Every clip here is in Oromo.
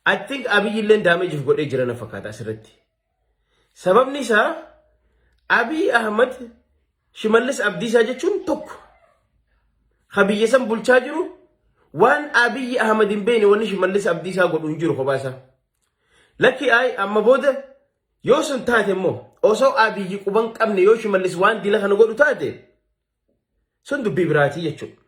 I think Abiy illee damage godhee jira na fakkaata asirratti. Sababni isaa Abiy Ahmed Shimallis Abdiisaa jechuun tokko. Habiyya san bulchaa jiru waan Abiy Ahmed hin beekne wanni Shimallis Abdiisaa godhu hin jiru kophaasa. Lakki ay amma booda yoo sun taate immoo osoo Abiy quban qabne yoo Shimallis waan dila kana godhu taate sun dubbii biraatii jechuudha.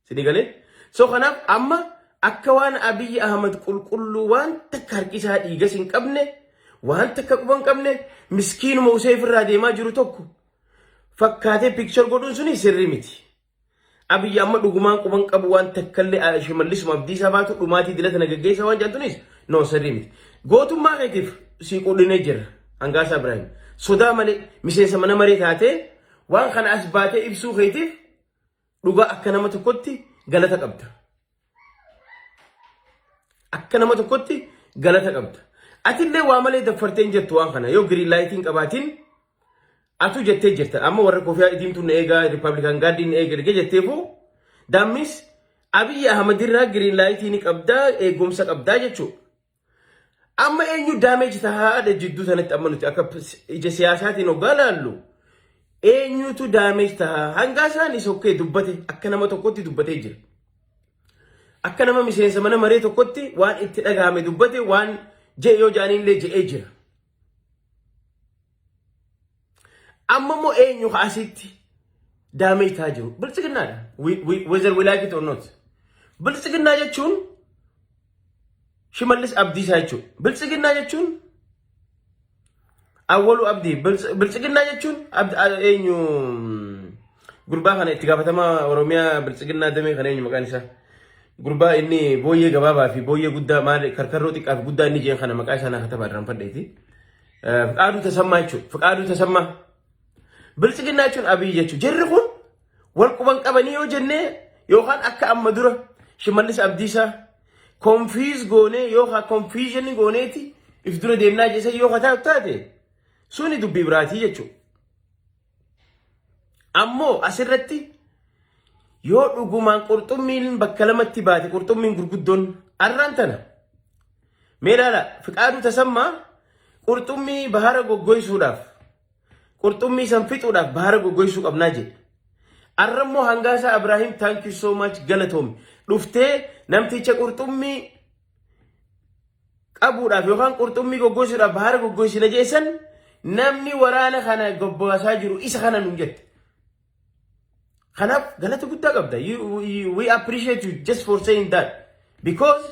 Sidii galee? So kanaaf amma akka waan Abiy Ahmed qulqulluu waan takka harkisaa dhiigas hin qabne waan takka quban qabne miskiinuma Useef irraa deemaa jiru tokko fakkaatee picture godhuun suni sirrii miti. Abiy amma dhugumaan quban qabu waan takkallee Shimallisuma Abdiisaa baatu dhumaatii dilata nagaggeessa waan jantunis no sirrii miti. Gootummaa keetiif si qudhinee jira Hangaasaa Ibrahim. Sodaa malee miseensa mana maree taatee waan kana as baatee ibsuu keetiif dhugaa akka nama tokkotti galata qabda. Akka nama tokkotti galata qabda. Atillee waa malee daffarteen jettu waan kana yoo green lighting qabaatiin atu jettee jirta. Amma warra Kofiyaa Idiimtuu na eegaa Republican Guardian na eegaa jetteefu daammis Abiy Ahmed irraa green lighting qabdaa eegumsa qabdaa jechuudha. Amma eenyu damage tahaa jidduu sanatti amma nuti akka ija siyaasaatiin hoggaa laallu eenyutu damage tahaa Hangaasaan isokkee dubbate akka nama tokkotti dubbatee jira. Akka nama miseensa mana maree tokkotti waan itti dhagahame dubbate waan je yoo jaaniillee je'ee jira. Amma moo eenyu asitti damage tahaa jiru bilchiginnaadha. Whether we like it or not. Bilchiginnaa jechuun Shimallis Abdiisaa jechuun bilchiginnaa jechuun Awwalu Abdii bilchiginnaa jechuun eenyu gurbaa kana itti gaafatamaa Oromiyaa bilchiginnaa damee kana eenyu maqaan isaa gurbaa inni booyyee gabaabaa fi booyyee guddaa maal karkarroo xiqqaa fi guddaa inni jeen kana maqaa isaa naa katabaa dhaan fadheeti. Fiqaaduu Tasammaa jechuudha. Fiqaaduu Tasammaa bilchiginnaa jechuun Abiy jechuudha. Jarri kun wal quban qabanii yoo jennee yookaan akka amma dura Shimallis Abdiisaa confuse goonee yookaan confusion gooneeti if dura deemnaa jeessa yookaan taate suni dubbii biraatii jechuudha. Ammoo asirratti yoo dhugumaan qurxummiin bakka lamatti baate qurxummiin gurguddoon arraan tana meelaala Fiqaaduu Tasammaa qurxummii bahara goggoysuudhaaf qurxummii san fixuudhaaf bahara goggoysuu qabnaa jedhe. Arrammoo Hangaasaa Ibrahim thank you so much galatoomi dhuftee namticha qurxummii qabuudhaaf yookaan qurxummii goggoysuudhaaf bahara goggoysina jeessan namni waraana kana gobbaasaa jiru isa kana nun jette. Kanaaf galata guddaa qabda. We appreciate you just for saying that because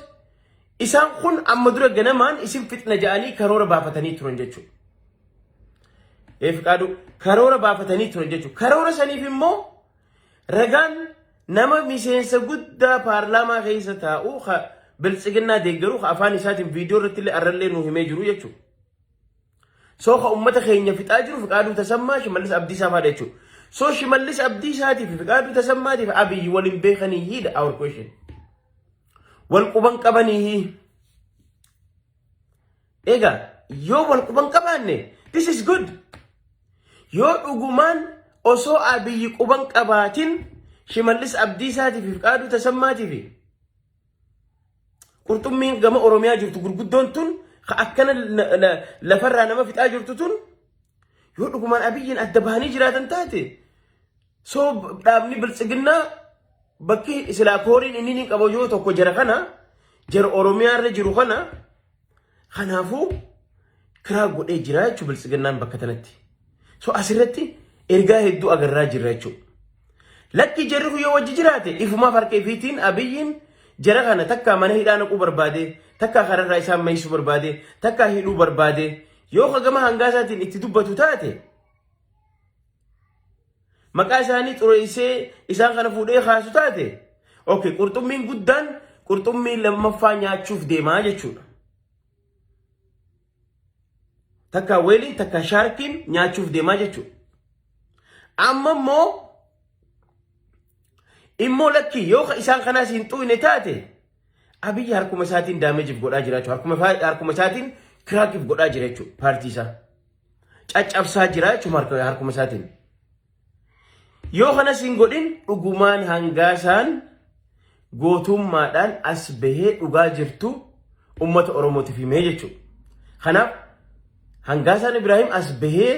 isaan kun amma dura ganamaan isin fitna ja'anii karoora baafatanii turan jechuudha. Fiqaaduu karoora baafatanii turan jechuudha. Karoora saniif immoo ragaan nama miseensa guddaa paarlaamaa keessa taa'u bilchiginnaa deeggaruu afaan isaatiin viidiyoo irratti illee arrallee nu himee jiru jechuudha. Sooka ummata keenya fixaa jiru Fiqaaduu Tasammaa Shimallis Abdiisaa faadha jechuudha. So Shimallis Abdiisaatii fi Fiqaaduu Tasammaatiif Abiy waliin beekanii hiidha our question. Wal quban qabanii egaa yoo wal quban qabaanne this is good. Yoo dhugumaan osoo Abiy quban qabaatin Shimallis Abdiisaatii fi Fiqaaduu Tasammaatiif qurxummiin gama Oromiyaa jirtu gurguddoon tun akkana lafarraa nama fixaa jirtu tun yoo dhugumaan Abiyyiin adda bahanii jiraatan taate so dhaabni bilchiginnaa bakki islaa kooriin inni hin qabu yoo tokko jara kana jara Oromiyaa irra jiru kana kanaafuu kiraa godhee jira jechuudha bilchiginnaan bakka tanatti. So asirratti ergaa hedduu agarraa jirra jechuudha. Lakki jarri yoo wajji jiraate ifumaa farqee fiitiin Abiyyiin jara kana takka mana hidhaa naquu barbaade takka kararraa isaan maysuu barbaade takka hidhuu barbaade yoo hagama Hangaasaatiin itti dubbatu taate maqaa isaanii xureessee isaan kana fuudhee kaasu taate okay qurxummiin guddaan qurxummii lammaffaa nyaachuuf deemaa jechuudha. Takka weelii takka shaarkiin nyaachuuf deemaa jechuudha. Amma immoo lakki yoo isaan kanaas hin xuyne taate Abiy harkuma isaatiin daameejiif godhaa jira jechuudha. Harkuma isaatiin kiraakiif godhaa jira jechuudha paartii isaa. Caccabsaa jira jechuudha harkuma isaatiin. Yoo kanas hin godhin dhugumaan Hangaasaan gootummaadhaan as bahee dhugaa jirtu ummata Oromootiif himee jechuudha. Kanaaf Hangaasaan Ibrahim as bahee